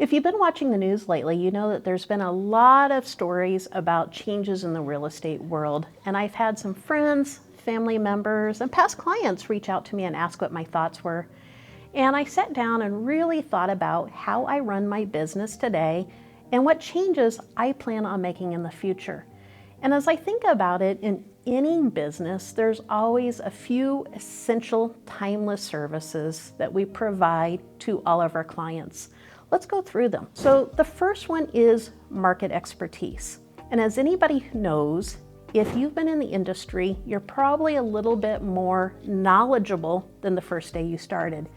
If you've been watching the news lately, you know that there's been a lot of stories about changes in the real estate world. And I've had some friends, family members, and past clients reach out to me and ask what my thoughts were. And I sat down and really thought about how I run my business today and what changes I plan on making in the future. And as I think about it, in any business, there's always a few essential, timeless services that we provide to all of our clients. Let's go through them. So the first one is market expertise. And as anybody knows, if you've been in the industry, you're probably a little bit more knowledgeable than the first day you started.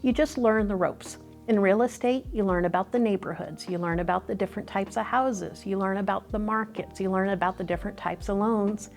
You just learn the ropes. In real estate, you learn about the neighborhoods, you learn about the different types of houses, you learn about the markets, you learn about the different types of loans,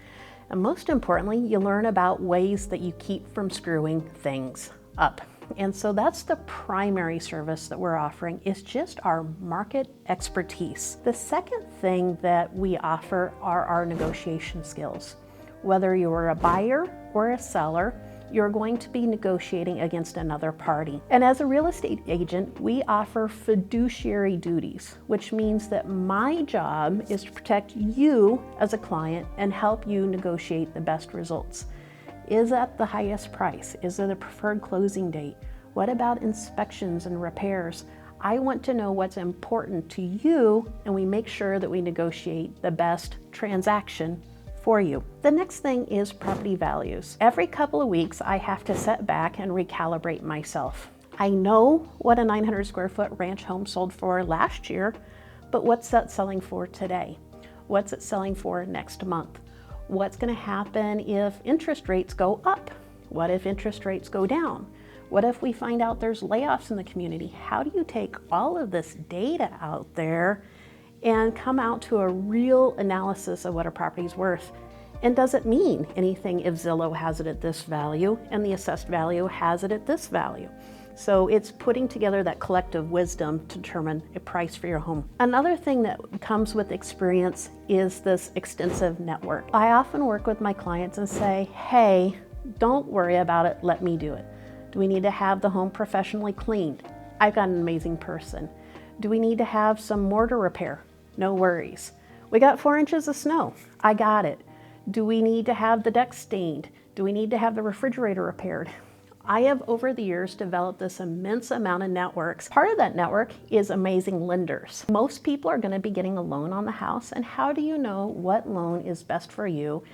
and most importantly, you learn about ways that you keep from screwing things up. And so that's the primary service that we're offering, is just our market expertise. The second thing that we offer are our negotiation skills. Whether you're a buyer or a seller, you're going to be negotiating against another party. And as a real estate agent, we offer fiduciary duties, which means that my job is to protect you as a client and help you negotiate the best results. Is that the highest price? Is it a preferred closing date? What about inspections and repairs? I want to know what's important to you, and we make sure that we negotiate the best transaction for you. The next thing is property values. Every couple of weeks, I have to sit back and recalibrate myself. I know what a 900 square foot ranch home sold for last year, but what's that selling for today? What's it selling for next month? What's going to happen if interest rates go up? What if interest rates go down? What if we find out there's layoffs in the community? How do you take all of this data out there and come out to a real analysis of what a property's worth? And does it mean anything if Zillow has it at this value and the assessed value has it at this value? So it's putting together that collective wisdom to determine a price for your home. Another thing that comes with experience is this extensive network. I often work with my clients and say, hey, don't worry about it, let me do it. Do we need to have the home professionally cleaned? I've got an amazing person. Do we need to have some mortar repair? No worries. We got 4 inches of snow. I got it. Do we need to have the deck stained? Do we need to have the refrigerator repaired? I have over the years developed this immense amount of networks. Part of that network is amazing lenders. Most people are going to be getting a loan on the house, and how do you know what loan is best for you?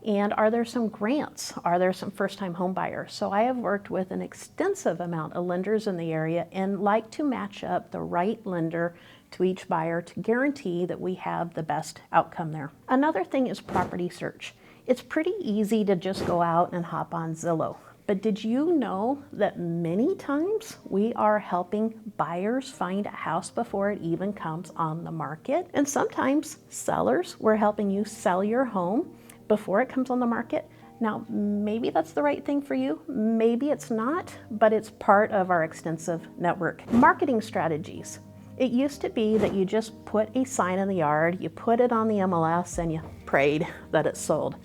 And are there some grants? Are there some first-time home buyers? So I have worked with an extensive amount of lenders in the area and like to match up the right lender to each buyer to guarantee that we have the best outcome there. Another thing is property search. It's pretty easy to just go out and hop on Zillow. But did you know that many times we are helping buyers find a house before it even comes on the market? And sometimes sellers, we're helping you sell your home before it comes on the market. Now, maybe that's the right thing for you, maybe it's not, but it's part of our extensive network. Marketing strategies. It used to be that you just put a sign in the yard, you put it on the MLS, and you prayed that it sold.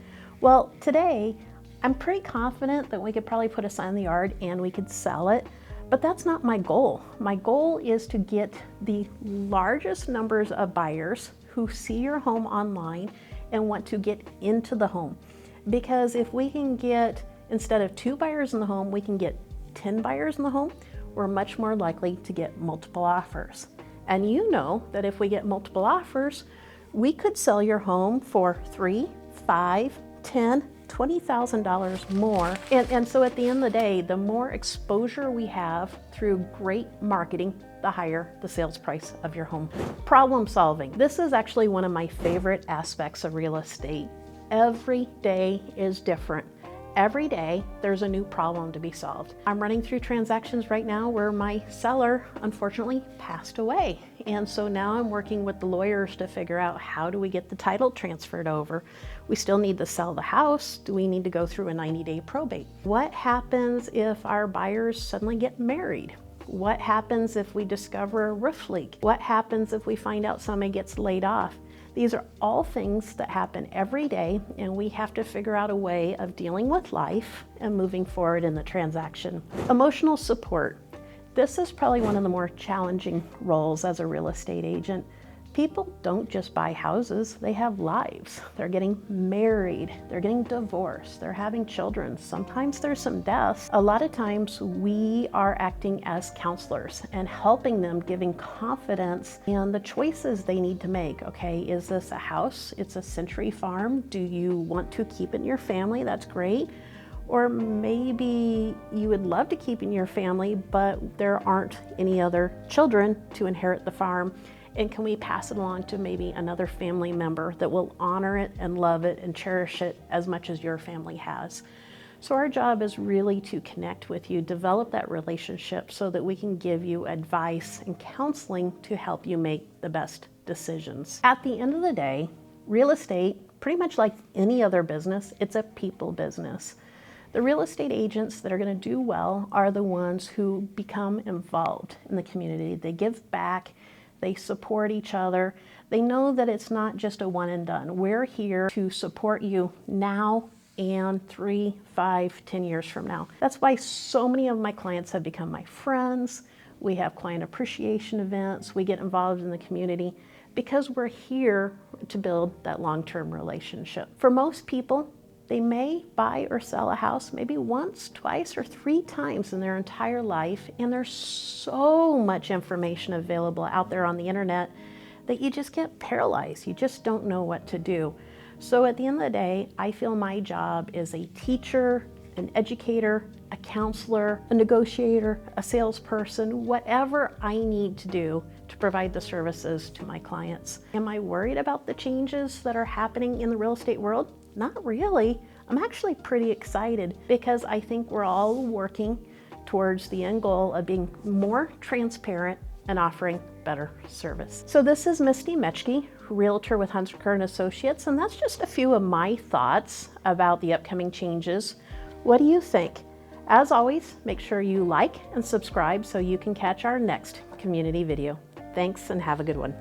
Well, today, I'm pretty confident that we could probably put a sign in the yard and we could sell it, but that's not my goal. My goal is to get the largest numbers of buyers who see your home online and want to get into the home. Because if we can get, instead of 2 buyers in the home, we can get 10 buyers in the home, we're much more likely to get multiple offers. And you know that if we get multiple offers, we could sell your home for $3,000, $5,000, $10,000, $20,000 more. And so at the end of the day, the more exposure we have through great marketing, the higher the sales price of your home. Problem solving. This is actually one of my favorite aspects of real estate. Every day is different. Every day there's a new problem to be solved. I'm running through transactions right now where my seller unfortunately passed away. And so now I'm working with the lawyers to figure out, how do we get the title transferred over? We still need to sell the house. Do we need to go through a 90-day probate? What happens if our buyers suddenly get married? What happens if we discover a roof leak? What happens if we find out somebody gets laid off? These are all things that happen every day, and we have to figure out a way of dealing with life and moving forward in the transaction. Emotional support. This is probably one of the more challenging roles as a real estate agent. People don't just buy houses, they have lives. They're getting married, they're getting divorced, they're having children. Sometimes there's some deaths. A lot of times we are acting as counselors and helping them, giving confidence in the choices they need to make. Okay, is this a house? It's a century farm. Do you want to keep it in your family? That's great. Or maybe you would love to keep it in your family, but there aren't any other children to inherit the farm. And can we pass it along to maybe another family member that will honor it and love it and cherish it as much as your family has? So our job is really to connect with you, develop that relationship so that we can give you advice and counseling to help you make the best decisions. At the end of the day, real estate, pretty much like any other business, it's a people business. The real estate agents that are going to do well are the ones who become involved in the community. They give back. They support each other. They know that it's not just a one and done. We're here to support you now and 3, 5, 10 years from now. That's why so many of my clients have become my friends. We have client appreciation events. We get involved in the community because we're here to build that long-term relationship. For most people, they may buy or sell a house maybe once, twice, or 3 times in their entire life, and there's so much information available out there on the internet that you just get paralyzed. You just don't know what to do. So at the end of the day, I feel my job is a teacher, an educator, a counselor, a negotiator, a salesperson, whatever I need to do to provide the services to my clients. Am I worried about the changes that are happening in the real estate world? Not really. I'm actually pretty excited because I think we're all working towards the end goal of being more transparent and offering better service. So this is Misty Mechke, Realtor with Hunsaker & Associates, and that's just a few of my thoughts about the upcoming changes. What do you think? As always, make sure you like and subscribe so you can catch our next community video. Thanks and have a good one.